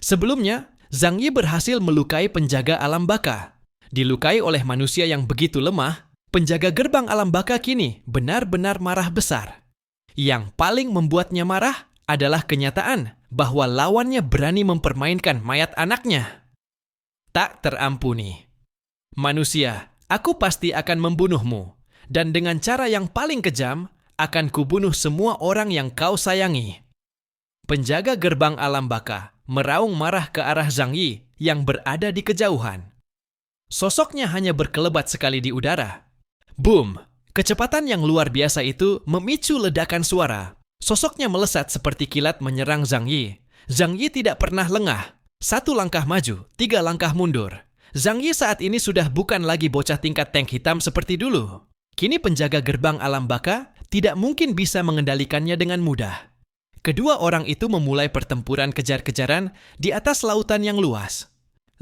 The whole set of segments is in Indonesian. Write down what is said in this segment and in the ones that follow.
Sebelumnya, Zhang Yi berhasil melukai penjaga alam baka. Dilukai oleh manusia yang begitu lemah, penjaga gerbang alam baka kini benar-benar marah besar. Yang paling membuatnya marah adalah kenyataan bahwa lawannya berani mempermainkan mayat anaknya. Tak terampuni. Manusia, aku pasti akan membunuhmu. Dan dengan cara yang paling kejam, akan kubunuh semua orang yang kau sayangi. Penjaga gerbang alam baka meraung marah ke arah Zhang Yi yang berada di kejauhan. Sosoknya hanya berkelebat sekali di udara. Boom! Kecepatan yang luar biasa itu memicu ledakan suara. Sosoknya melesat seperti kilat menyerang Zhang Yi. Zhang Yi tidak pernah lengah. 1 langkah maju, 3 langkah mundur. Zhang Yi saat ini sudah bukan lagi bocah tingkat tank hitam seperti dulu. Kini penjaga gerbang alam baka tidak mungkin bisa mengendalikannya dengan mudah. Kedua orang itu memulai pertempuran kejar-kejaran di atas lautan yang luas.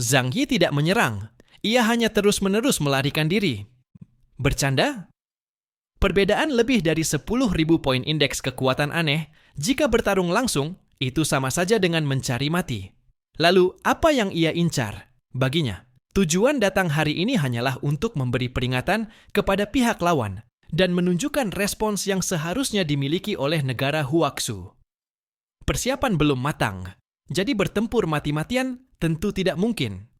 Zhang Yi tidak menyerang. Ia hanya terus-menerus melarikan diri. Bercanda? Perbedaan lebih dari 10.000 poin indeks kekuatan aneh, jika bertarung langsung, itu sama saja dengan mencari mati. Lalu, apa yang ia incar? Baginya, tujuan datang hari ini hanyalah untuk memberi peringatan kepada pihak lawan dan menunjukkan respons yang seharusnya dimiliki oleh negara Huaxu. Persiapan belum matang, jadi bertempur mati-matian tentu tidak mungkin.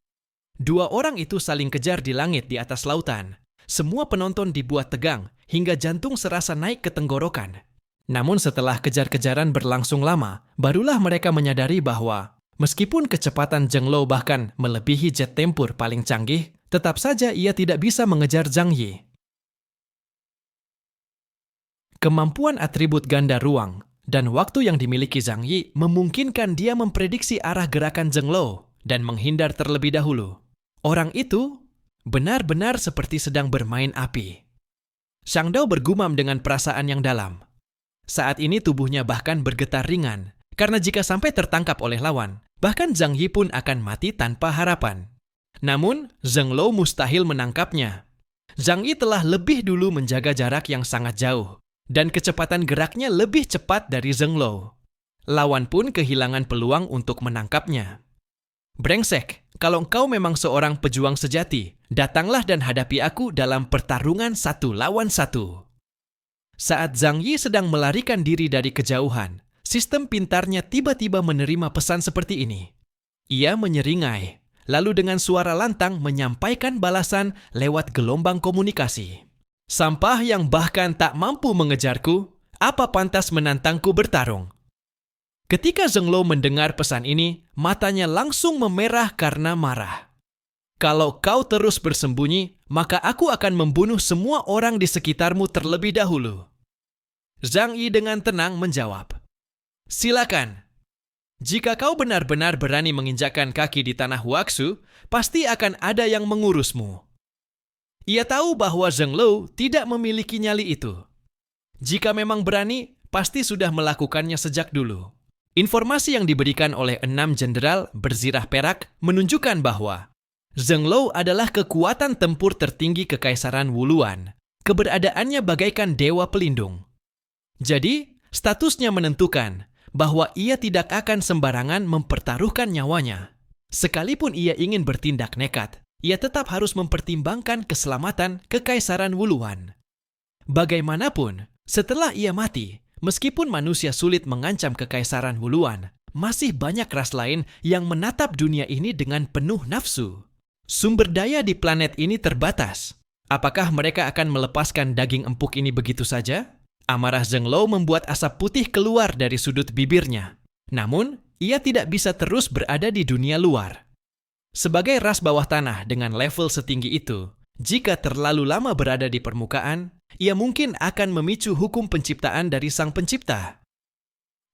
2 orang itu saling kejar di langit di atas lautan. Semua penonton dibuat tegang hingga jantung serasa naik ke tenggorokan. Namun setelah kejar-kejaran berlangsung lama, barulah mereka menyadari bahwa meskipun kecepatan Zheng Lo bahkan melebihi jet tempur paling canggih, tetap saja ia tidak bisa mengejar Zhang Yi. Kemampuan atribut ganda ruang dan waktu yang dimiliki Zhang Yi memungkinkan dia memprediksi arah gerakan Zheng Lo dan menghindar terlebih dahulu. Orang itu benar-benar seperti sedang bermain api. Shang Dao bergumam dengan perasaan yang dalam. Saat ini tubuhnya bahkan bergetar ringan, karena jika sampai tertangkap oleh lawan, bahkan Zhang Yi pun akan mati tanpa harapan. Namun, Zheng Lo mustahil menangkapnya. Zhang Yi telah lebih dulu menjaga jarak yang sangat jauh, dan kecepatan geraknya lebih cepat dari Zheng Lo. Lawan pun kehilangan peluang untuk menangkapnya. Brengsek, kalau engkau memang seorang pejuang sejati, datanglah dan hadapi aku dalam pertarungan 1 lawan 1. Saat Zhang Yi sedang melarikan diri dari kejauhan, sistem pintarnya tiba-tiba menerima pesan seperti ini. Ia menyeringai, lalu dengan suara lantang menyampaikan balasan lewat gelombang komunikasi. Sampah yang bahkan tak mampu mengejarku, apa pantas menantangku bertarung? Ketika Zheng Lo mendengar pesan ini, matanya langsung memerah karena marah. Kalau kau terus bersembunyi, maka aku akan membunuh semua orang di sekitarmu terlebih dahulu. Zhang Yi dengan tenang menjawab, silakan. Jika kau benar-benar berani menginjakkan kaki di tanah Huaxu, pasti akan ada yang mengurusmu. Ia tahu bahwa Zheng Lo tidak memiliki nyali itu. Jika memang berani, pasti sudah melakukannya sejak dulu. Informasi yang diberikan oleh 6 jenderal berzirah perak menunjukkan bahwa Zheng Lo adalah kekuatan tempur tertinggi Kekaisaran Wuluan. Keberadaannya bagaikan dewa pelindung. Jadi, statusnya menentukan bahwa ia tidak akan sembarangan mempertaruhkan nyawanya. Sekalipun ia ingin bertindak nekat, ia tetap harus mempertimbangkan keselamatan Kekaisaran Wuluan. Bagaimanapun, setelah ia mati, meskipun manusia sulit mengancam Kekaisaran Wuluan, masih banyak ras lain yang menatap dunia ini dengan penuh nafsu. Sumber daya di planet ini terbatas. Apakah mereka akan melepaskan daging empuk ini begitu saja? Amarah Zheng Lo membuat asap putih keluar dari sudut bibirnya. Namun, ia tidak bisa terus berada di dunia luar. Sebagai ras bawah tanah dengan level setinggi itu, jika terlalu lama berada di permukaan, ia mungkin akan memicu hukum penciptaan dari sang pencipta.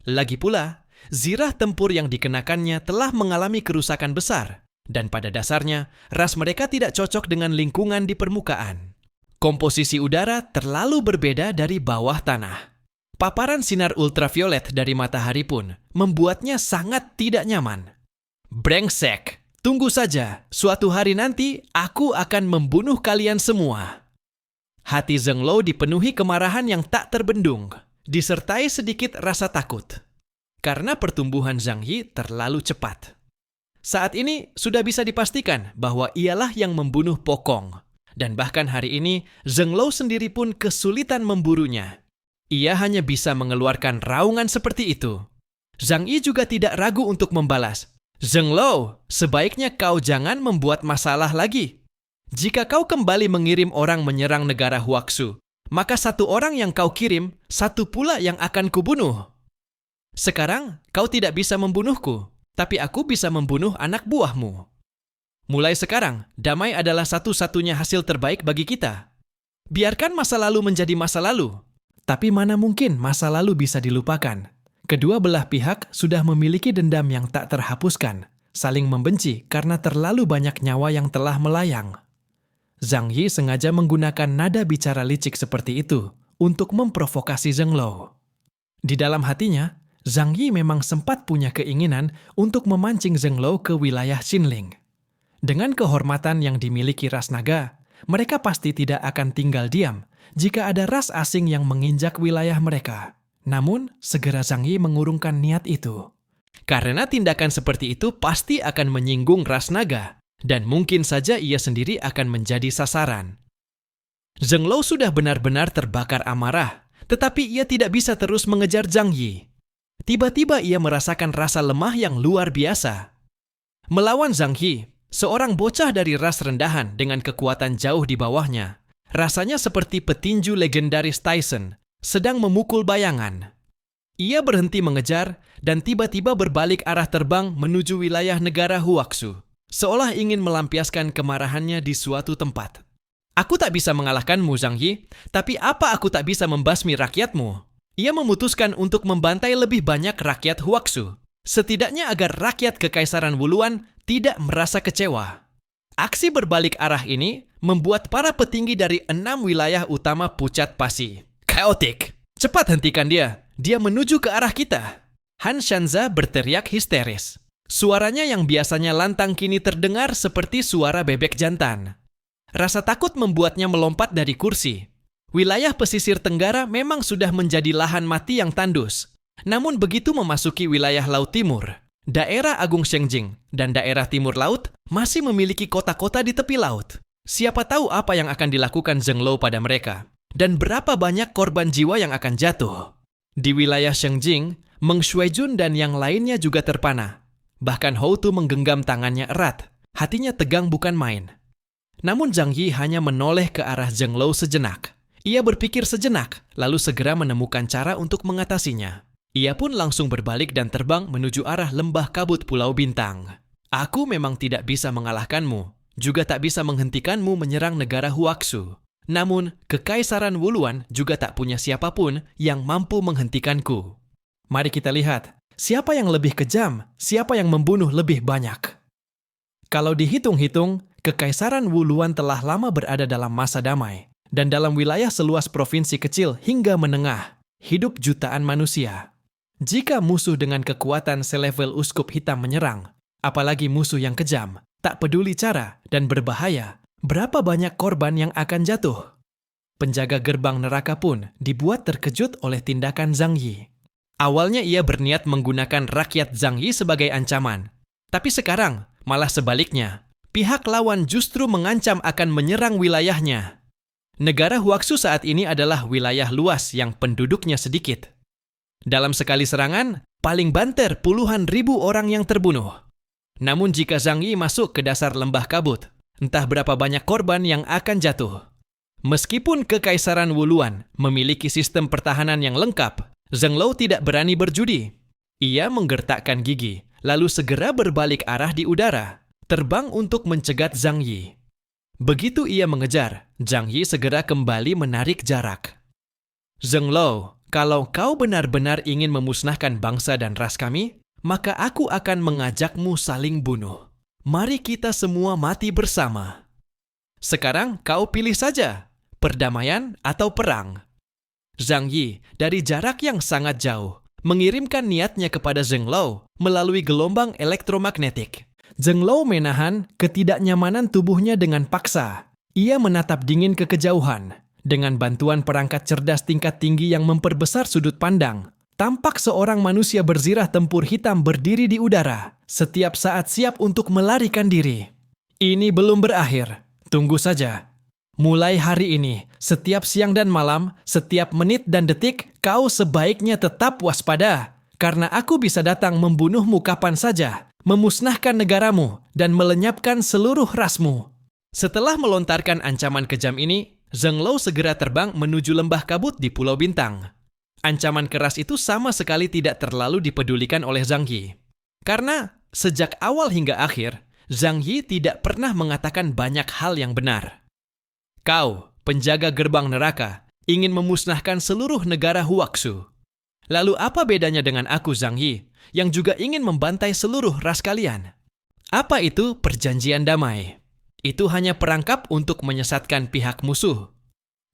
Lagi pula, zirah tempur yang dikenakannya telah mengalami kerusakan besar, dan pada dasarnya, ras mereka tidak cocok dengan lingkungan di permukaan. Komposisi udara terlalu berbeda dari bawah tanah. Paparan sinar ultraviolet dari matahari pun membuatnya sangat tidak nyaman. Brengsek! Tunggu saja, suatu hari nanti aku akan membunuh kalian semua. Hati Zheng Lo dipenuhi kemarahan yang tak terbendung, disertai sedikit rasa takut. Karena pertumbuhan Zhang Yi terlalu cepat. Saat ini sudah bisa dipastikan bahwa ialah yang membunuh Pokong. Dan bahkan hari ini, Zheng Lo sendiri pun kesulitan memburunya. Ia hanya bisa mengeluarkan raungan seperti itu. Zhang Yi juga tidak ragu untuk membalas. Zheng Lo, sebaiknya kau jangan membuat masalah lagi. Jika kau kembali mengirim orang menyerang negara Huaxu, maka satu orang yang kau kirim, satu pula yang akan kubunuh. Sekarang, kau tidak bisa membunuhku, tapi aku bisa membunuh anak buahmu. Mulai sekarang, damai adalah satu-satunya hasil terbaik bagi kita. Biarkan masa lalu menjadi masa lalu. Tapi mana mungkin masa lalu bisa dilupakan? Kedua belah pihak sudah memiliki dendam yang tak terhapuskan, saling membenci karena terlalu banyak nyawa yang telah melayang. Zhang Yi sengaja menggunakan nada bicara licik seperti itu untuk memprovokasi Zheng Lo. Di dalam hatinya, Zhang Yi memang sempat punya keinginan untuk memancing Zheng Lo ke wilayah Xinling. Dengan kehormatan yang dimiliki ras naga, mereka pasti tidak akan tinggal diam jika ada ras asing yang menginjak wilayah mereka. Namun, segera Zhang Yi mengurungkan niat itu. Karena tindakan seperti itu pasti akan menyinggung ras naga, dan mungkin saja ia sendiri akan menjadi sasaran. Zheng Lo sudah benar-benar terbakar amarah, tetapi ia tidak bisa terus mengejar Zhang Yi. Tiba-tiba ia merasakan rasa lemah yang luar biasa. Melawan Zhang Yi, seorang bocah dari ras rendahan dengan kekuatan jauh di bawahnya, rasanya seperti petinju legendaris Tyson sedang memukul bayangan. Ia berhenti mengejar dan tiba-tiba berbalik arah terbang menuju wilayah negara Huaxu, seolah ingin melampiaskan kemarahannya di suatu tempat. Aku tak bisa mengalahkanmu, Zhang Yi, tapi apa aku tak bisa membasmi rakyatmu? Ia memutuskan untuk membantai lebih banyak rakyat Huaxu, setidaknya agar rakyat Kekaisaran Wuluan tidak merasa kecewa. Aksi berbalik arah ini membuat para petinggi dari 6 wilayah utama pucat pasi. Chaotic! Cepat hentikan dia! Dia menuju ke arah kita! Han Shanza berteriak histeris. Suaranya yang biasanya lantang kini terdengar seperti suara bebek jantan. Rasa takut membuatnya melompat dari kursi. Wilayah pesisir tenggara memang sudah menjadi lahan mati yang tandus. Namun begitu memasuki wilayah Laut Timur, daerah Agung Shengjing dan daerah Timur Laut masih memiliki kota-kota di tepi laut. Siapa tahu apa yang akan dilakukan Zheng Lo pada mereka, dan berapa banyak korban jiwa yang akan jatuh. Di wilayah Shengjing, Meng Shuaijun dan yang lainnya juga terpana. Bahkan Hou Tu menggenggam tangannya erat, hatinya tegang bukan main. Namun Zhang Yi hanya menoleh ke arah Zheng Lo sejenak. Ia berpikir sejenak, lalu segera menemukan cara untuk mengatasinya. Ia pun langsung berbalik dan terbang menuju arah lembah kabut Pulau Bintang. Aku memang tidak bisa mengalahkanmu, juga tak bisa menghentikanmu menyerang negara Huaxu. Namun, Kekaisaran Wuluan juga tak punya siapapun yang mampu menghentikanku. Mari kita lihat, siapa yang lebih kejam, siapa yang membunuh lebih banyak. Kalau dihitung-hitung, Kekaisaran Wuluan telah lama berada dalam masa damai. Dan dalam wilayah seluas provinsi kecil hingga menengah, hidup jutaan manusia. Jika musuh dengan kekuatan selevel uskup hitam menyerang, apalagi musuh yang kejam, tak peduli cara dan berbahaya, berapa banyak korban yang akan jatuh? Penjaga gerbang neraka pun dibuat terkejut oleh tindakan Zhang Yi. Awalnya ia berniat menggunakan rakyat Zhang Yi sebagai ancaman. Tapi sekarang, malah sebaliknya, pihak lawan justru mengancam akan menyerang wilayahnya. Negara Huaxu saat ini adalah wilayah luas yang penduduknya sedikit. Dalam sekali serangan, paling banter puluhan ribu orang yang terbunuh. Namun jika Zhang Yi masuk ke dasar lembah kabut, entah berapa banyak korban yang akan jatuh. Meskipun Kekaisaran Wuluan memiliki sistem pertahanan yang lengkap, Zheng Lo tidak berani berjudi. Ia menggertakkan gigi, lalu segera berbalik arah di udara, terbang untuk mencegat Zhang Yi. Begitu ia mengejar, Zhang Yi segera kembali menarik jarak. Zheng Lo, kalau kau benar-benar ingin memusnahkan bangsa dan ras kami, maka aku akan mengajakmu saling bunuh. Mari kita semua mati bersama. Sekarang kau pilih saja, perdamaian atau perang. Zhang Yi dari jarak yang sangat jauh mengirimkan niatnya kepada Zheng Lo melalui gelombang elektromagnetik. Zheng Lo menahan ketidaknyamanan tubuhnya dengan paksa. Ia menatap dingin ke kejauhan. Dengan bantuan perangkat cerdas tingkat tinggi yang memperbesar sudut pandang, tampak seorang manusia berzirah tempur hitam berdiri di udara, setiap saat siap untuk melarikan diri. Ini belum berakhir. Tunggu saja. Mulai hari ini, setiap siang dan malam, setiap menit dan detik, kau sebaiknya tetap waspada. Karena aku bisa datang membunuhmu kapan saja, memusnahkan negaramu, dan melenyapkan seluruh rasmu. Setelah melontarkan ancaman kejam ini, Zheng Lo segera terbang menuju lembah kabut di Pulau Bintang. Ancaman keras itu sama sekali tidak terlalu dipedulikan oleh Zhang Yi. Karena sejak awal hingga akhir, Zhang Yi tidak pernah mengatakan banyak hal yang benar. Kau, penjaga gerbang neraka, ingin memusnahkan seluruh negara Huaxu. Lalu apa bedanya dengan aku, Zhang Yi, yang juga ingin membantai seluruh ras kalian? Apa itu perjanjian damai? Itu hanya perangkap untuk menyesatkan pihak musuh.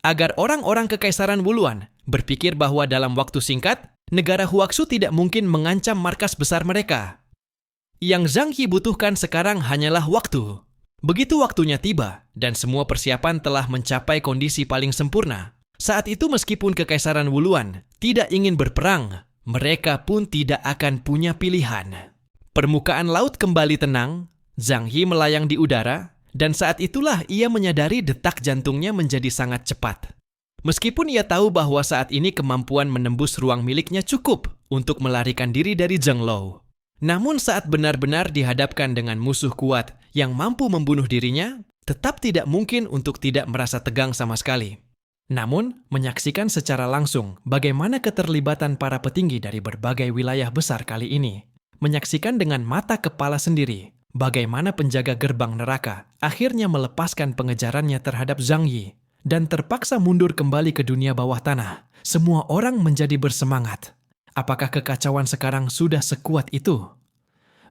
Agar orang-orang Kekaisaran Wuluan berpikir bahwa dalam waktu singkat, negara Huaxu tidak mungkin mengancam markas besar mereka. Yang Zhang Yi butuhkan sekarang hanyalah waktu. Begitu waktunya tiba dan semua persiapan telah mencapai kondisi paling sempurna, saat itu meskipun Kekaisaran Wuluan tidak ingin berperang, mereka pun tidak akan punya pilihan. Permukaan laut kembali tenang, Zhang Yi melayang di udara, dan saat itulah ia menyadari detak jantungnya menjadi sangat cepat. Meskipun ia tahu bahwa saat ini kemampuan menembus ruang miliknya cukup untuk melarikan diri dari Zheng Lo. Namun saat benar-benar dihadapkan dengan musuh kuat yang mampu membunuh dirinya, tetap tidak mungkin untuk tidak merasa tegang sama sekali. Namun, menyaksikan secara langsung bagaimana keterlibatan para petinggi dari berbagai wilayah besar kali ini, menyaksikan dengan mata kepala sendiri bagaimana penjaga gerbang neraka akhirnya melepaskan pengejarannya terhadap Zhang Yi dan terpaksa mundur kembali ke dunia bawah tanah, semua orang menjadi bersemangat. Apakah kekacauan sekarang sudah sekuat itu?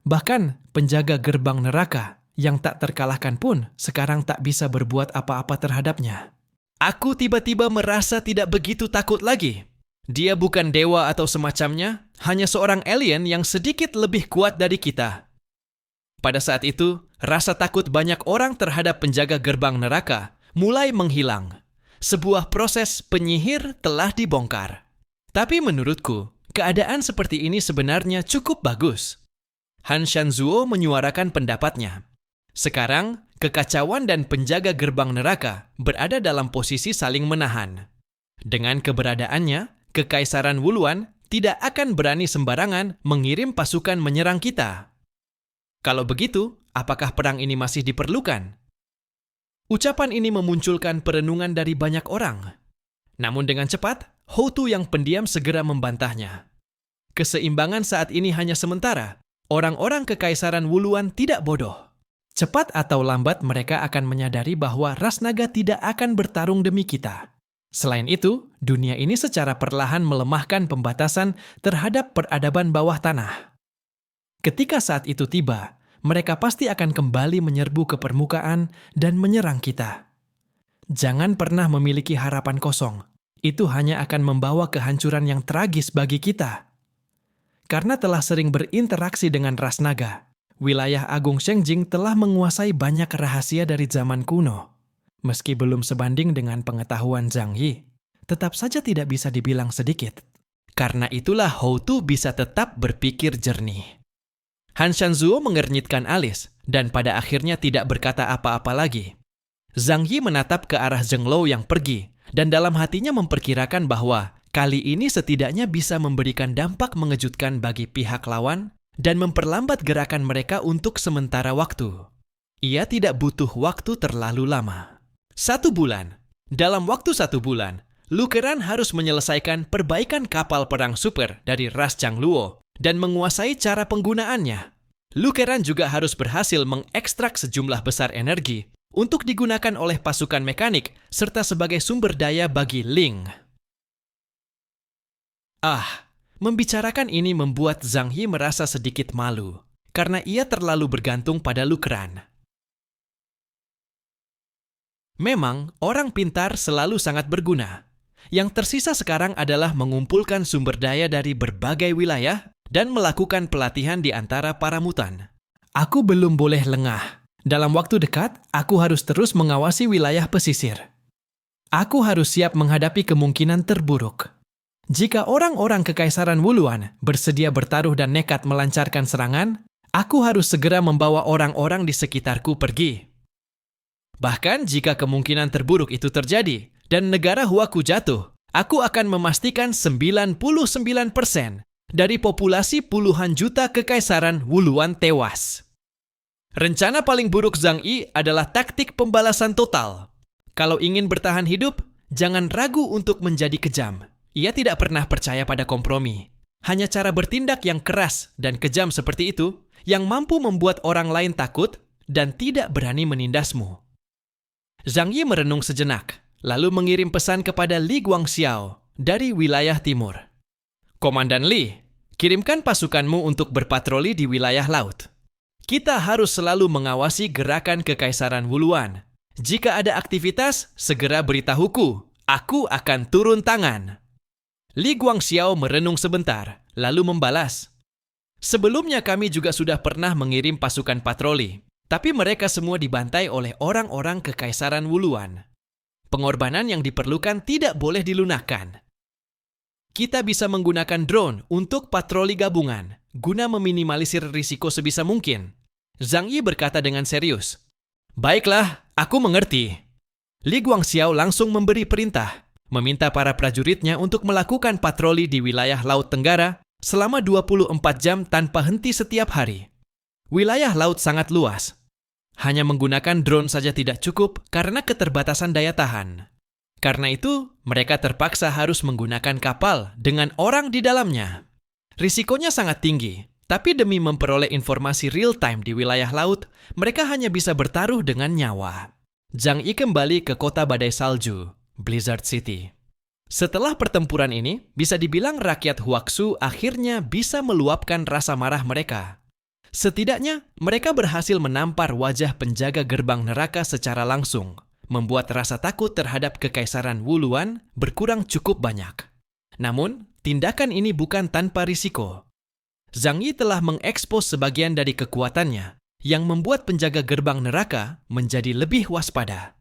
Bahkan penjaga gerbang neraka yang tak terkalahkan pun sekarang tak bisa berbuat apa-apa terhadapnya. Aku tiba-tiba merasa tidak begitu takut lagi. Dia bukan dewa atau semacamnya, hanya seorang alien yang sedikit lebih kuat dari kita. Pada saat itu, rasa takut banyak orang terhadap penjaga gerbang neraka mulai menghilang. Sebuah proses penyihir telah dibongkar. Tapi menurutku, keadaan seperti ini sebenarnya cukup bagus. Han Shanzuo menyuarakan pendapatnya. Sekarang, kekacauan dan penjaga gerbang neraka berada dalam posisi saling menahan. Dengan keberadaannya, Kekaisaran Wuluan tidak akan berani sembarangan mengirim pasukan menyerang kita. Kalau begitu, apakah perang ini masih diperlukan? Ucapan ini memunculkan perenungan dari banyak orang. Namun dengan cepat, Houtu yang pendiam segera membantahnya. Keseimbangan saat ini hanya sementara. Orang-orang Kekaisaran Wuluan tidak bodoh. Cepat atau lambat mereka akan menyadari bahwa ras naga tidak akan bertarung demi kita. Selain itu, dunia ini secara perlahan melemahkan pembatasan terhadap peradaban bawah tanah. Ketika saat itu tiba, mereka pasti akan kembali menyerbu ke permukaan dan menyerang kita. Jangan pernah memiliki harapan kosong. Itu hanya akan membawa kehancuran yang tragis bagi kita. Karena telah sering berinteraksi dengan ras naga, wilayah Agung Shengjing telah menguasai banyak rahasia dari zaman kuno. Meski belum sebanding dengan pengetahuan Zhang Yi, tetap saja tidak bisa dibilang sedikit. Karena itulah Houtu bisa tetap berpikir jernih. Han Shanzuo mengernyitkan alis dan pada akhirnya tidak berkata apa-apa lagi. Zhang Yi menatap ke arah Zheng Lo yang pergi dan dalam hatinya memperkirakan bahwa kali ini setidaknya bisa memberikan dampak mengejutkan bagi pihak lawan dan memperlambat gerakan mereka untuk sementara waktu. Ia tidak butuh waktu terlalu lama. 1 bulan. Dalam waktu 1 bulan, Lu Keran harus menyelesaikan perbaikan kapal perang super dari ras Changluo dan menguasai cara penggunaannya. Lu Keran juga harus berhasil mengekstrak sejumlah besar energi untuk digunakan oleh pasukan mekanik serta sebagai sumber daya bagi Ling. Membicarakan ini membuat Zhang Yi merasa sedikit malu, karena ia terlalu bergantung pada Lu Keran. Memang, orang pintar selalu sangat berguna. Yang tersisa sekarang adalah mengumpulkan sumber daya dari berbagai wilayah dan melakukan pelatihan di antara para mutan. Aku belum boleh lengah. Dalam waktu dekat, aku harus terus mengawasi wilayah pesisir. Aku harus siap menghadapi kemungkinan terburuk. Jika orang-orang Kekaisaran Wuluan bersedia bertaruh dan nekat melancarkan serangan, Aku harus segera membawa orang-orang di sekitarku pergi. Bahkan jika kemungkinan terburuk itu terjadi dan negara Huaku jatuh, aku akan memastikan 99% dari populasi puluhan juta kekaisaran Wuluan tewas. Rencana paling buruk Zhang Yi adalah taktik pembalasan total. Kalau ingin bertahan hidup, jangan ragu untuk menjadi kejam. Ia tidak pernah percaya pada kompromi. Hanya cara bertindak yang keras dan kejam seperti itu yang mampu membuat orang lain takut dan tidak berani menindasmu. Zhang Yi merenung sejenak, lalu mengirim pesan kepada Li Guangxiao dari wilayah timur. Komandan Li, kirimkan pasukanmu untuk berpatroli di wilayah laut. Kita harus selalu mengawasi gerakan Kekaisaran Wuluan. Jika ada aktivitas, segera beritahuku. Aku akan turun tangan. Li Guangxiao merenung sebentar, lalu membalas. Sebelumnya kami juga sudah pernah mengirim pasukan patroli, tapi mereka semua dibantai oleh orang-orang Kekaisaran Wuluan. Pengorbanan yang diperlukan tidak boleh dilunakkan. Kita bisa menggunakan drone untuk patroli gabungan, guna meminimalisir risiko sebisa mungkin. Zhang Yi berkata dengan serius. Baiklah, aku mengerti. Li Guangxiao langsung memberi perintah, meminta para prajuritnya untuk melakukan patroli di wilayah Laut Tenggara selama 24 jam tanpa henti setiap hari. Wilayah laut sangat luas. Hanya menggunakan drone saja tidak cukup karena keterbatasan daya tahan. Karena itu, mereka terpaksa harus menggunakan kapal dengan orang di dalamnya. Risikonya sangat tinggi, tapi demi memperoleh informasi real-time di wilayah laut, mereka hanya bisa bertaruh dengan nyawa. Zhang Yi kembali ke kota badai salju, Blizzard City. Setelah pertempuran ini, bisa dibilang rakyat Huaxu akhirnya bisa meluapkan rasa marah mereka. Setidaknya, mereka berhasil menampar wajah penjaga gerbang neraka secara langsung, membuat rasa takut terhadap Kekaisaran Wuluan berkurang cukup banyak. Namun, tindakan ini bukan tanpa risiko. Zhang Yi telah mengekspos sebagian dari kekuatannya, yang membuat penjaga gerbang neraka menjadi lebih waspada.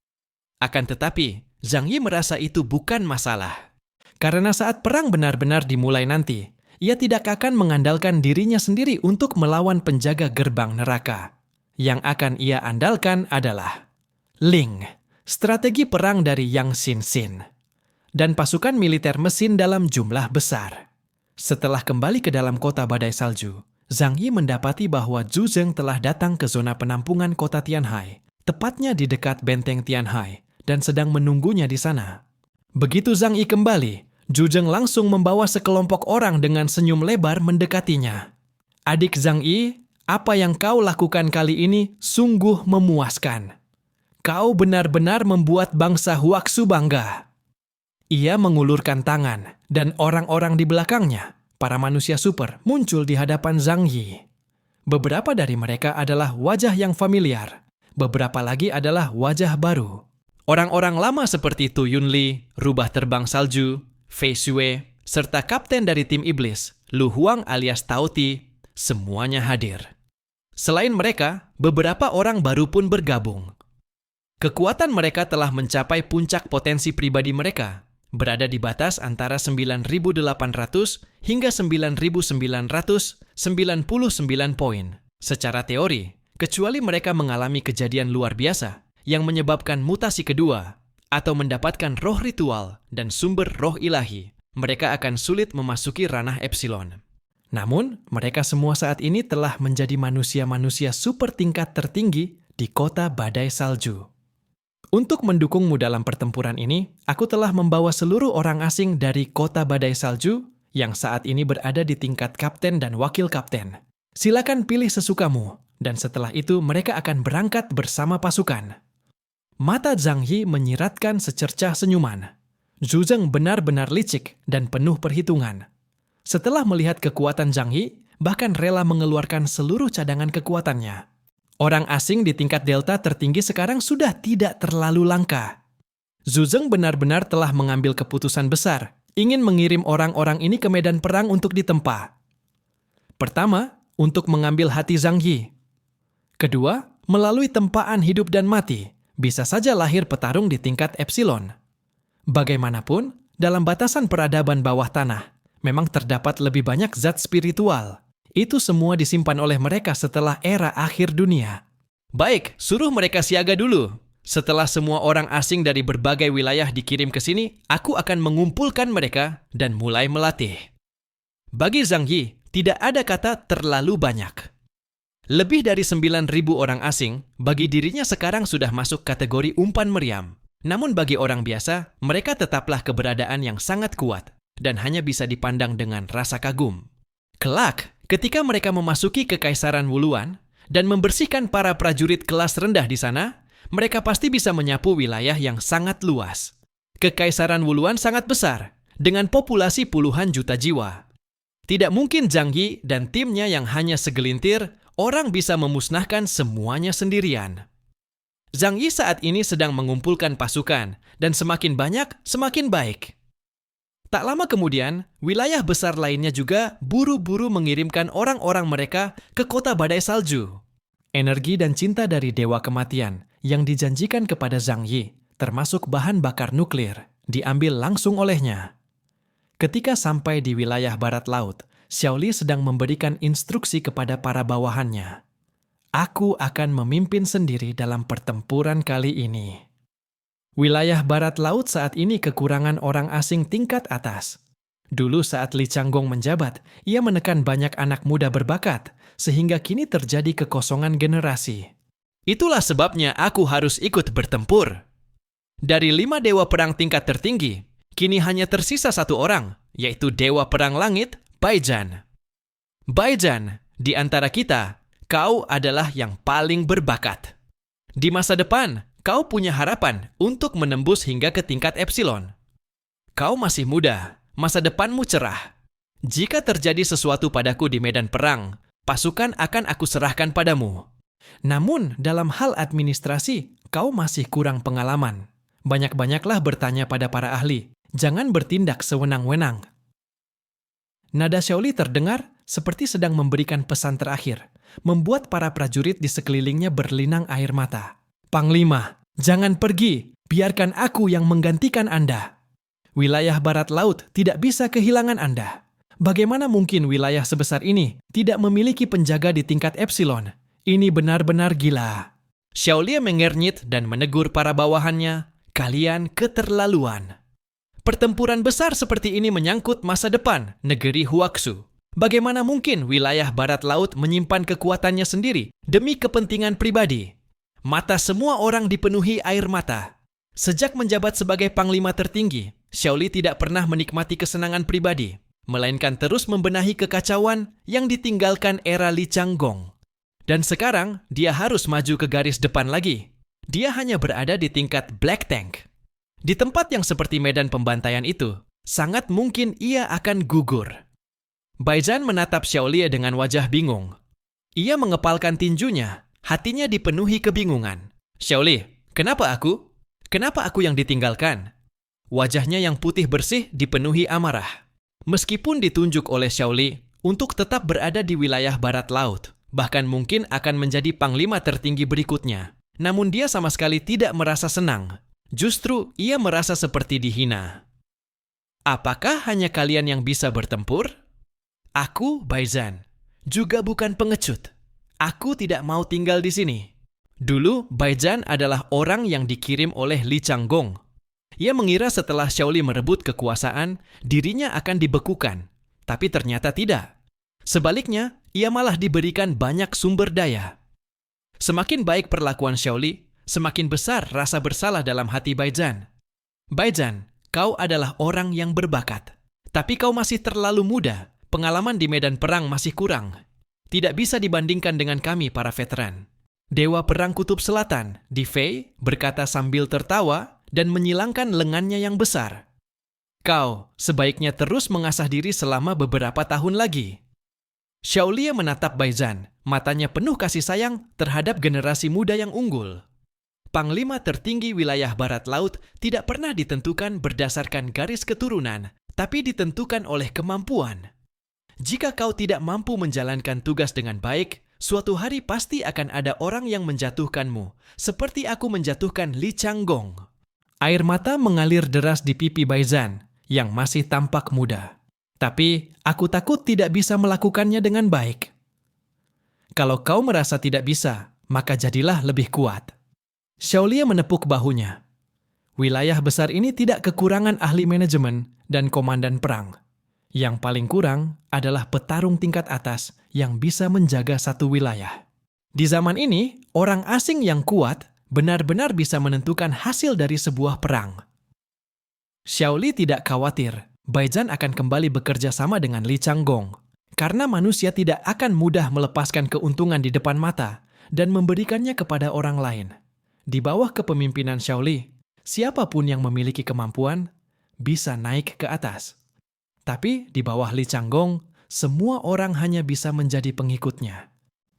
Akan tetapi, Zhang Yi merasa itu bukan masalah. Karena saat perang benar-benar dimulai nanti, ia tidak akan mengandalkan dirinya sendiri untuk melawan penjaga gerbang neraka. Yang akan ia andalkan adalah Ling, strategi perang dari Yang Xin-Xin, dan pasukan militer mesin dalam jumlah besar. Setelah kembali ke dalam kota badai salju, Zhang Yi mendapati bahwa Zhu Zeng telah datang ke zona penampungan kota Tianhai, tepatnya di dekat benteng Tianhai, dan sedang menunggunya di sana. Begitu Zhang Yi kembali, Zhu Zeng langsung membawa sekelompok orang dengan senyum lebar mendekatinya. Adik Zhang Yi, apa yang kau lakukan kali ini sungguh memuaskan. Kau benar-benar membuat bangsa Huaxu bangga. Ia mengulurkan tangan, dan orang-orang di belakangnya, para manusia super, muncul di hadapan Zhang Yi. Beberapa dari mereka adalah wajah yang familiar, beberapa lagi adalah wajah baru. Orang-orang lama seperti Tu Yunli, rubah terbang salju, Fei Xue, serta kapten dari tim iblis, Lu Huang alias Tao Ti, semuanya hadir. Selain mereka, beberapa orang baru pun bergabung. Kekuatan mereka telah mencapai puncak potensi pribadi mereka, berada di batas antara 9.800 hingga 9.999 poin. Secara teori, kecuali mereka mengalami kejadian luar biasa yang menyebabkan mutasi kedua, atau mendapatkan roh ritual dan sumber roh ilahi, mereka akan sulit memasuki ranah Epsilon. Namun, mereka semua saat ini telah menjadi manusia-manusia super tingkat tertinggi di kota badai salju. Untuk mendukungmu dalam pertempuran ini, aku telah membawa seluruh orang asing dari kota badai salju yang saat ini berada di tingkat kapten dan wakil kapten. Silakan pilih sesukamu, dan setelah itu mereka akan berangkat bersama pasukan. Mata Zhang Yi menyiratkan secercah senyuman. Zhu Zeng benar-benar licik dan penuh perhitungan. Setelah melihat kekuatan Zhang Yi, bahkan rela mengeluarkan seluruh cadangan kekuatannya. Orang asing di tingkat delta tertinggi sekarang sudah tidak terlalu langka. Zhu Zeng benar-benar telah mengambil keputusan besar, ingin mengirim orang-orang ini ke medan perang untuk ditempa. Pertama, untuk mengambil hati Zhang Yi. Kedua, melalui tempaan hidup dan mati, bisa saja lahir petarung di tingkat Epsilon. Bagaimanapun, dalam batasan peradaban bawah tanah, memang terdapat lebih banyak zat spiritual. Itu semua disimpan oleh mereka setelah era akhir dunia. Baik, suruh mereka siaga dulu. Setelah semua orang asing dari berbagai wilayah dikirim ke sini, aku akan mengumpulkan mereka dan mulai melatih. Bagi Zhang Yi, tidak ada kata terlalu banyak. Lebih dari 9.000 orang asing, bagi dirinya sekarang sudah masuk kategori umpan meriam. Namun bagi orang biasa, mereka tetaplah keberadaan yang sangat kuat dan hanya bisa dipandang dengan rasa kagum. Kelak, ketika mereka memasuki Kekaisaran Wuluan dan membersihkan para prajurit kelas rendah di sana, mereka pasti bisa menyapu wilayah yang sangat luas. Kekaisaran Wuluan sangat besar, dengan populasi puluhan juta jiwa. Tidak mungkin Zhang Yi dan timnya yang hanya segelintir orang bisa memusnahkan semuanya sendirian. Zhang Yi saat ini sedang mengumpulkan pasukan, dan semakin banyak, semakin baik. Tak lama kemudian, wilayah besar lainnya juga buru-buru mengirimkan orang-orang mereka ke kota badai salju. Energi dan cinta dari Dewa Kematian yang dijanjikan kepada Zhang Yi, termasuk bahan bakar nuklir, diambil langsung olehnya. Ketika sampai di wilayah barat laut, Xiao Li sedang memberikan instruksi kepada para bawahannya. Aku akan memimpin sendiri dalam pertempuran kali ini. Wilayah barat laut saat ini kekurangan orang asing tingkat atas. Dulu saat Li Changgong menjabat, ia menekan banyak anak muda berbakat, sehingga kini terjadi kekosongan generasi. Itulah sebabnya aku harus ikut bertempur. Dari 5 dewa perang tingkat tertinggi, kini hanya tersisa 1 orang, yaitu Dewa Perang Langit, Baijan. Baijan, di antara kita, kau adalah yang paling berbakat. Di masa depan, kau punya harapan untuk menembus hingga ke tingkat Epsilon. Kau masih muda, masa depanmu cerah. Jika terjadi sesuatu padaku di medan perang, pasukan akan aku serahkan padamu. Namun, dalam hal administrasi, kau masih kurang pengalaman. Banyak-banyaklah bertanya pada para ahli. Jangan bertindak sewenang-wenang. Nada Xiao Li terdengar seperti sedang memberikan pesan terakhir, membuat para prajurit di sekelilingnya berlinang air mata. Panglima, jangan pergi, biarkan aku yang menggantikan Anda. Wilayah barat laut tidak bisa kehilangan Anda. Bagaimana mungkin wilayah sebesar ini tidak memiliki penjaga di tingkat Epsilon? Ini benar-benar gila. Xiao Li mengernyit dan menegur para bawahannya, kalian keterlaluan. Pertempuran besar seperti ini menyangkut masa depan negeri Huaxu. Bagaimana mungkin wilayah barat laut menyimpan kekuatannya sendiri demi kepentingan pribadi? Mata semua orang dipenuhi air mata. Sejak menjabat sebagai panglima tertinggi, Xiao Li tidak pernah menikmati kesenangan pribadi, melainkan terus membenahi kekacauan yang ditinggalkan era Li Changgong. Dan sekarang, dia harus maju ke garis depan lagi. Dia hanya berada di tingkat Black Tank. Di tempat yang seperti medan pembantaian itu, sangat mungkin ia akan gugur. Baijan menatap Xiao Li dengan wajah bingung. Ia mengepalkan tinjunya. Hatinya dipenuhi kebingungan. Xiao Li, kenapa aku? Kenapa aku yang ditinggalkan? Wajahnya yang putih bersih dipenuhi amarah. Meskipun ditunjuk oleh Xiao Li untuk tetap berada di wilayah barat laut, bahkan mungkin akan menjadi panglima tertinggi berikutnya, namun dia sama sekali tidak merasa senang. Justru ia merasa seperti dihina. Apakah hanya kalian yang bisa bertempur? Aku, Baijan, juga bukan pengecut. Aku tidak mau tinggal di sini. Dulu, Baijan adalah orang yang dikirim oleh Li Changgong. Ia mengira setelah Xiao Li merebut kekuasaan, dirinya akan dibekukan. Tapi ternyata tidak. Sebaliknya, ia malah diberikan banyak sumber daya. Semakin baik perlakuan Xiao Li, semakin besar rasa bersalah dalam hati Baijan. Baijan, kau adalah orang yang berbakat. Tapi kau masih terlalu muda. Pengalaman di medan perang masih kurang. Tidak bisa dibandingkan dengan kami para veteran. Dewa Perang Kutub Selatan, Di Fei, berkata sambil tertawa dan menyilangkan lengannya yang besar. Kau sebaiknya terus mengasah diri selama beberapa tahun lagi. Xiao Li menatap Baijan, matanya penuh kasih sayang terhadap generasi muda yang unggul. Panglima tertinggi wilayah barat laut tidak pernah ditentukan berdasarkan garis keturunan, tapi ditentukan oleh kemampuan. Jika kau tidak mampu menjalankan tugas dengan baik, suatu hari pasti akan ada orang yang menjatuhkanmu, seperti aku menjatuhkan Li Changgong. Air mata mengalir deras di pipi Baijan, yang masih tampak muda. Tapi aku takut tidak bisa melakukannya dengan baik. Kalau kau merasa tidak bisa, maka jadilah lebih kuat. Xiaolie menepuk bahunya. Wilayah besar ini tidak kekurangan ahli manajemen dan komandan perang. Yang paling kurang adalah petarung tingkat atas yang bisa menjaga satu wilayah. Di zaman ini, orang asing yang kuat benar-benar bisa menentukan hasil dari sebuah perang. Xiaolie tidak khawatir Baizhan akan kembali bekerja sama dengan Li Changgong, karena manusia tidak akan mudah melepaskan keuntungan di depan mata dan memberikannya kepada orang lain. Di bawah kepemimpinan Xiaolie, siapapun yang memiliki kemampuan bisa naik ke atas. Tapi di bawah Li Changgong, semua orang hanya bisa menjadi pengikutnya.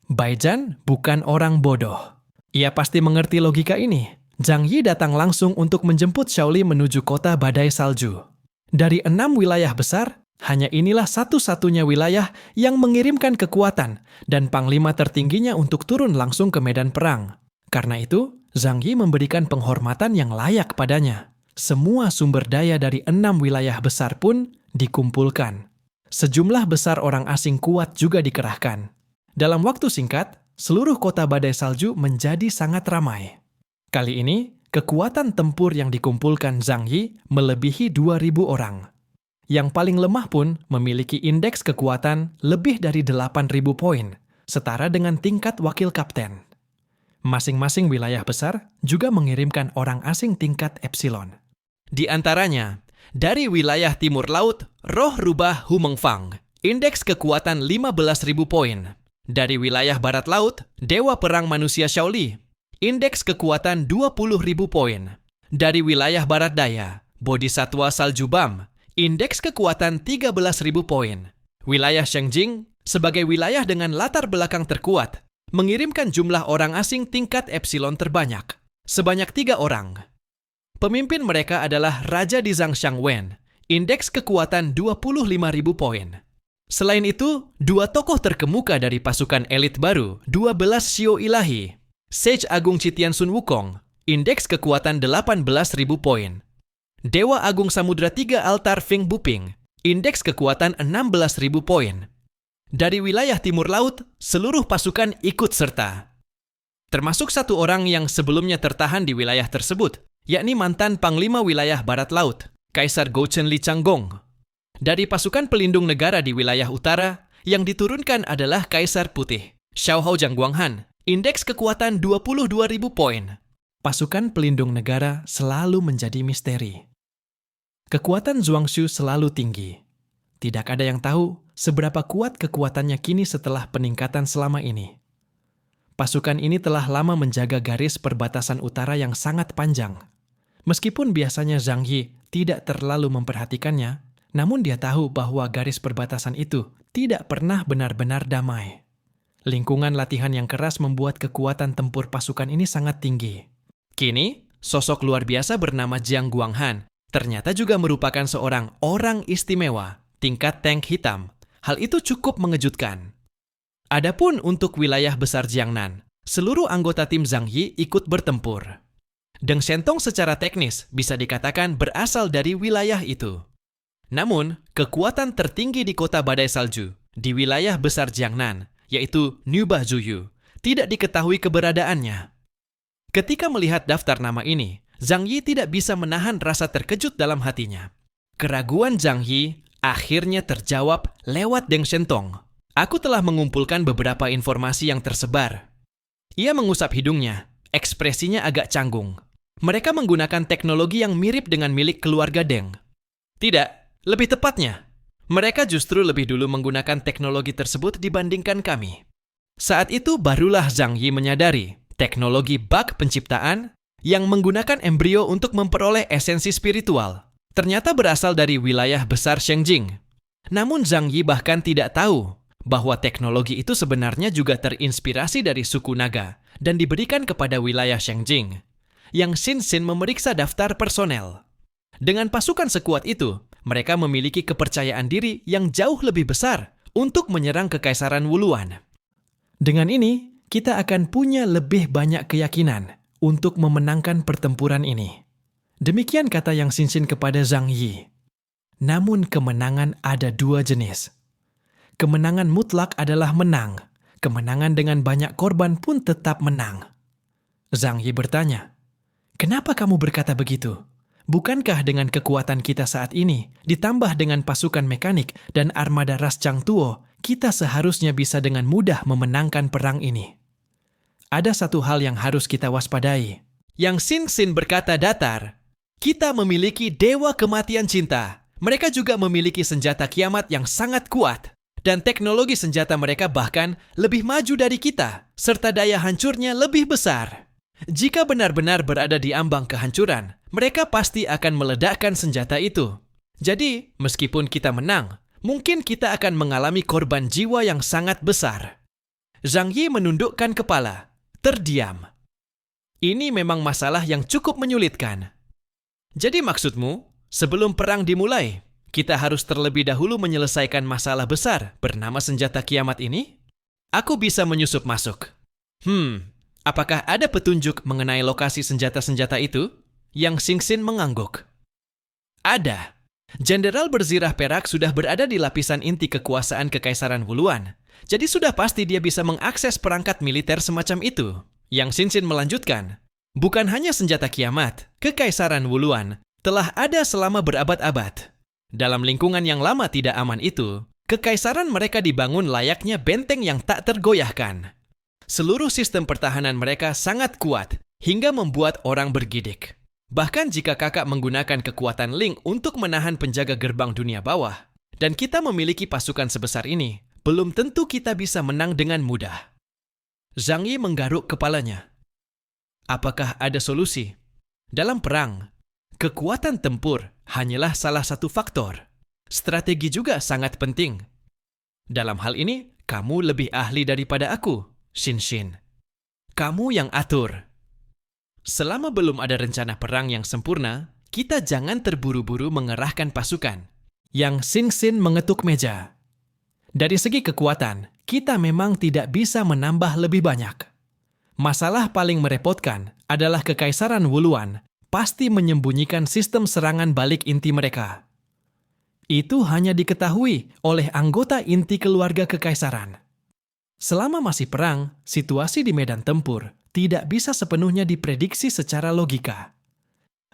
Baizhan bukan orang bodoh. Ia pasti mengerti logika ini. Zhang Yi datang langsung untuk menjemput Xiaolie menuju kota badai salju. Dari 6 wilayah besar, hanya inilah satu-satunya wilayah yang mengirimkan kekuatan dan panglima tertingginya untuk turun langsung ke medan perang. Karena itu, Zhang Yi memberikan penghormatan yang layak padanya. Semua sumber daya dari 6 wilayah besar pun dikumpulkan. Sejumlah besar orang asing kuat juga dikerahkan. Dalam waktu singkat, seluruh kota badai salju menjadi sangat ramai. Kali ini, kekuatan tempur yang dikumpulkan Zhang Yi melebihi 2.000 orang. Yang paling lemah pun memiliki indeks kekuatan lebih dari 8.000 poin, setara dengan tingkat wakil kapten. Masing-masing wilayah besar juga mengirimkan orang asing tingkat epsilon. Di antaranya, dari wilayah timur laut, Roh Rubah Hu Mengfang, indeks kekuatan 15.000 poin. Dari wilayah barat laut, Dewa Perang Manusia Xiaolie, indeks kekuatan 20.000 poin. Dari wilayah barat daya, Bodhisatwa Salju Bam, indeks kekuatan 13.000 poin. Wilayah Shengjing, sebagai wilayah dengan latar belakang terkuat, mengirimkan jumlah orang asing tingkat epsilon terbanyak, sebanyak 3 orang. Pemimpin mereka adalah Raja di Zhangxiang Wen, indeks kekuatan 25.000 poin. Selain itu, 2 tokoh terkemuka dari pasukan elit baru, 12 Shio Ilahi, Sage Agung Citian Sun Wukong, indeks kekuatan 18.000 poin. Dewa Agung Samudra 3 Altar Feng Buping, indeks kekuatan 16.000 poin. Dari wilayah timur laut, seluruh pasukan ikut serta. Termasuk 1 orang yang sebelumnya tertahan di wilayah tersebut, yakni mantan Panglima Wilayah Barat Laut, Kaisar Gouchen Li Changgong. Dari pasukan pelindung negara di wilayah utara, yang diturunkan adalah Kaisar Putih, Xiaohao Zhangguanghan, indeks kekuatan 22.000 poin. Pasukan pelindung negara selalu menjadi misteri. Kekuatan Zhuangxu selalu tinggi. Tidak ada yang tahu seberapa kuat kekuatannya kini setelah peningkatan selama ini. Pasukan ini telah lama menjaga garis perbatasan utara yang sangat panjang. Meskipun biasanya Zhang Yi tidak terlalu memperhatikannya, namun dia tahu bahwa garis perbatasan itu tidak pernah benar-benar damai. Lingkungan latihan yang keras membuat kekuatan tempur pasukan ini sangat tinggi. Kini, sosok luar biasa bernama Jiang Guanghan ternyata juga merupakan seorang orang istimewa, tingkat tank hitam. Hal itu cukup mengejutkan. Adapun untuk wilayah besar Jiangnan, seluruh anggota tim Zhang Yi ikut bertempur. Deng Shentong secara teknis bisa dikatakan berasal dari wilayah itu. Namun, kekuatan tertinggi di kota badai salju, di wilayah besar Jiangnan, yaitu Nuba Zuyu, tidak diketahui keberadaannya. Ketika melihat daftar nama ini, Zhang Yi tidak bisa menahan rasa terkejut dalam hatinya. Keraguan Zhang Yi akhirnya terjawab lewat Deng Shentong. Aku telah mengumpulkan beberapa informasi yang tersebar. Ia mengusap hidungnya, ekspresinya agak canggung. Mereka menggunakan teknologi yang mirip dengan milik keluarga Deng. Tidak, lebih tepatnya, mereka justru lebih dulu menggunakan teknologi tersebut dibandingkan kami. Saat itu barulah Zhang Yi menyadari teknologi bug penciptaan yang menggunakan embrio untuk memperoleh esensi spiritual ternyata berasal dari wilayah besar Shengjing. Namun Zhang Yi bahkan tidak tahu bahwa teknologi itu sebenarnya juga terinspirasi dari suku naga dan diberikan kepada wilayah Shengjing, yang Xin memeriksa daftar personel. Dengan pasukan sekuat itu, mereka memiliki kepercayaan diri yang jauh lebih besar untuk menyerang Kekaisaran Wuluan. Dengan ini, kita akan punya lebih banyak keyakinan untuk memenangkan pertempuran ini. Demikian kata yang Xin kepada Zhang Yi. Namun kemenangan ada dua jenis. Kemenangan mutlak adalah menang. Kemenangan dengan banyak korban pun tetap menang. Zhang Yi bertanya, "Kenapa kamu berkata begitu? Bukankah dengan kekuatan kita saat ini, ditambah dengan pasukan mekanik dan armada ras Changtuo, kita seharusnya bisa dengan mudah memenangkan perang ini?" Ada satu hal yang harus kita waspadai. Yang Xingxin berkata datar, "Kita memiliki dewa kematian cinta. Mereka juga memiliki senjata kiamat yang sangat kuat. Dan teknologi senjata mereka bahkan lebih maju dari kita, serta daya hancurnya lebih besar. Jika benar-benar berada di ambang kehancuran, mereka pasti akan meledakkan senjata itu. Jadi, meskipun kita menang, mungkin kita akan mengalami korban jiwa yang sangat besar." Zhang Yi menundukkan kepala, terdiam. Ini memang masalah yang cukup menyulitkan. Jadi maksudmu, sebelum perang dimulai, kita harus terlebih dahulu menyelesaikan masalah besar bernama senjata kiamat ini? Aku bisa menyusup masuk. Apakah ada petunjuk mengenai lokasi senjata-senjata itu? Yang Xingxin mengangguk. Ada. Jenderal berzirah perak sudah berada di lapisan inti kekuasaan Kekaisaran Wuluan. Jadi sudah pasti dia bisa mengakses perangkat militer semacam itu. Yang Xingxin melanjutkan, bukan hanya senjata kiamat, Kekaisaran Wuluan telah ada selama berabad-abad. Dalam lingkungan yang lama tidak aman itu, kekaisaran mereka dibangun layaknya benteng yang tak tergoyahkan. Seluruh sistem pertahanan mereka sangat kuat, hingga membuat orang bergidik. Bahkan jika kakak menggunakan kekuatan Link untuk menahan penjaga gerbang dunia bawah, dan kita memiliki pasukan sebesar ini, belum tentu kita bisa menang dengan mudah. Zhang Yi menggaruk kepalanya. Apakah ada solusi? Dalam perang, kekuatan tempur hanyalah salah satu faktor. Strategi juga sangat penting. Dalam hal ini, kamu lebih ahli daripada aku, Xingxin. Kamu yang atur. Selama belum ada rencana perang yang sempurna, kita jangan terburu-buru mengerahkan pasukan. Yang Xingxin mengetuk meja. Dari segi kekuatan, kita memang tidak bisa menambah lebih banyak. Masalah paling merepotkan adalah Kekaisaran Wuluan pasti menyembunyikan sistem serangan balik inti mereka. Itu hanya diketahui oleh anggota inti keluarga kekaisaran. Selama masih perang, situasi di medan tempur tidak bisa sepenuhnya diprediksi secara logika.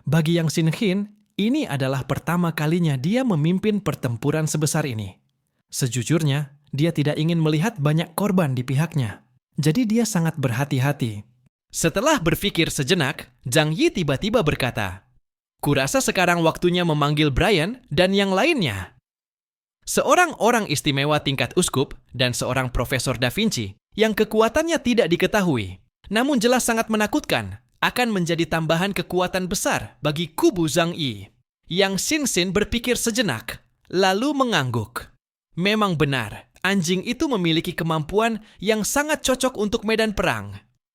Bagi Yang Xingxin, ini adalah pertama kalinya dia memimpin pertempuran sebesar ini. Sejujurnya, dia tidak ingin melihat banyak korban di pihaknya. Jadi dia sangat berhati-hati. Setelah berpikir sejenak, Zhang Yi tiba-tiba berkata, "Kurasa sekarang waktunya memanggil Brian dan yang lainnya." Seorang orang istimewa tingkat uskup dan seorang Profesor Da Vinci yang kekuatannya tidak diketahui, namun jelas sangat menakutkan, akan menjadi tambahan kekuatan besar bagi kubu Zhang Yi. Yang Xingxin berpikir sejenak, lalu mengangguk. Memang benar, anjing itu memiliki kemampuan yang sangat cocok untuk medan perang.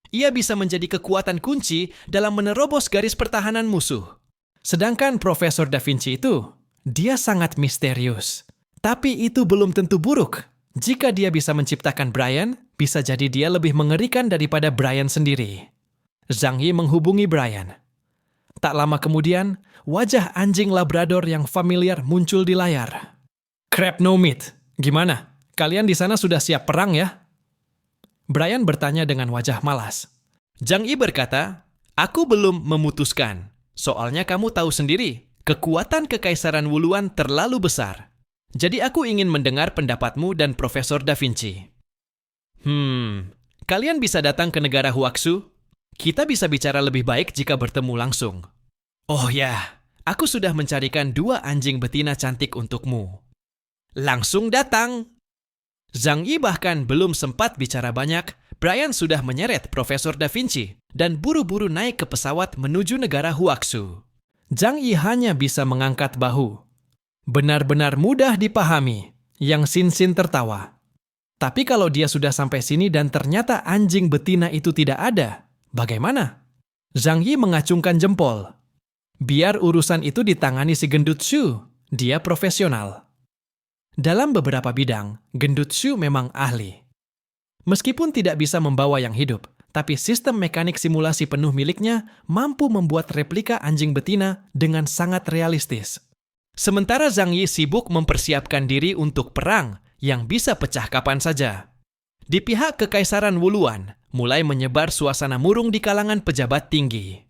Ia bisa menjadi kekuatan kunci dalam menerobos garis pertahanan musuh. Sedangkan Profesor Da Vinci itu, dia sangat misterius. Tapi itu belum tentu buruk. Jika dia bisa menciptakan Brian, bisa jadi dia lebih mengerikan daripada Brian sendiri. Zhang Yi menghubungi Brian. Tak lama kemudian, wajah anjing Labrador yang familiar muncul di layar. "Crab no meat, gimana? Kalian di sana sudah siap perang ya?" Brian bertanya dengan wajah malas. Zhang Yi berkata, "Aku belum memutuskan. Soalnya kamu tahu sendiri, kekuatan Kekaisaran Wuluan terlalu besar. Jadi aku ingin mendengar pendapatmu dan Profesor Da Vinci." Kalian bisa datang ke negara Huaxu? Kita bisa bicara lebih baik jika bertemu langsung. Oh ya, aku sudah mencarikan 2 anjing betina cantik untukmu. Langsung datang. Zhang Yi bahkan belum sempat bicara banyak, Brian sudah menyeret Profesor Da Vinci dan buru-buru naik ke pesawat menuju negara Huaxu. Zhang Yi hanya bisa mengangkat bahu. Benar-benar mudah dipahami, Yang Xingxin tertawa. Tapi kalau dia sudah sampai sini dan ternyata anjing betina itu tidak ada, bagaimana? Zhang Yi mengacungkan jempol. Biar urusan itu ditangani si gendut Shu, dia profesional. Dalam beberapa bidang, gendut Shu memang ahli. Meskipun tidak bisa membawa yang hidup, tapi sistem mekanik simulasi penuh miliknya mampu membuat replika anjing betina dengan sangat realistis. Sementara Zhang Yi sibuk mempersiapkan diri untuk perang yang bisa pecah kapan saja. Di pihak Kekaisaran Wuluan, mulai menyebar suasana murung di kalangan pejabat tinggi.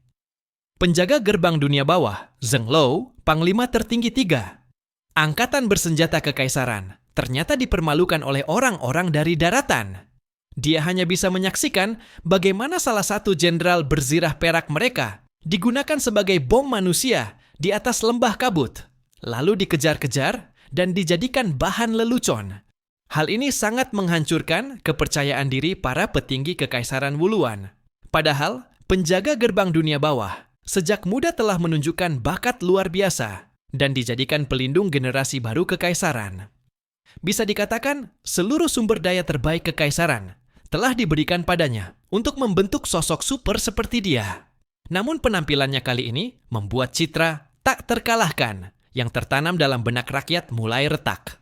Penjaga gerbang dunia bawah, Zheng Lou, panglima tertinggi 3. Angkatan bersenjata Kekaisaran ternyata dipermalukan oleh orang-orang dari daratan. Dia hanya bisa menyaksikan bagaimana salah satu jenderal berzirah perak mereka digunakan sebagai bom manusia di atas lembah kabut, lalu dikejar-kejar dan dijadikan bahan lelucon. Hal ini sangat menghancurkan kepercayaan diri para petinggi Kekaisaran Wuluan. Padahal, penjaga gerbang dunia bawah sejak muda telah menunjukkan bakat luar biasa dan dijadikan pelindung generasi baru Kekaisaran. Bisa dikatakan, seluruh sumber daya terbaik Kekaisaran telah diberikan padanya untuk membentuk sosok super seperti dia. Namun penampilannya kali ini membuat citra tak terkalahkan yang tertanam dalam benak rakyat mulai retak.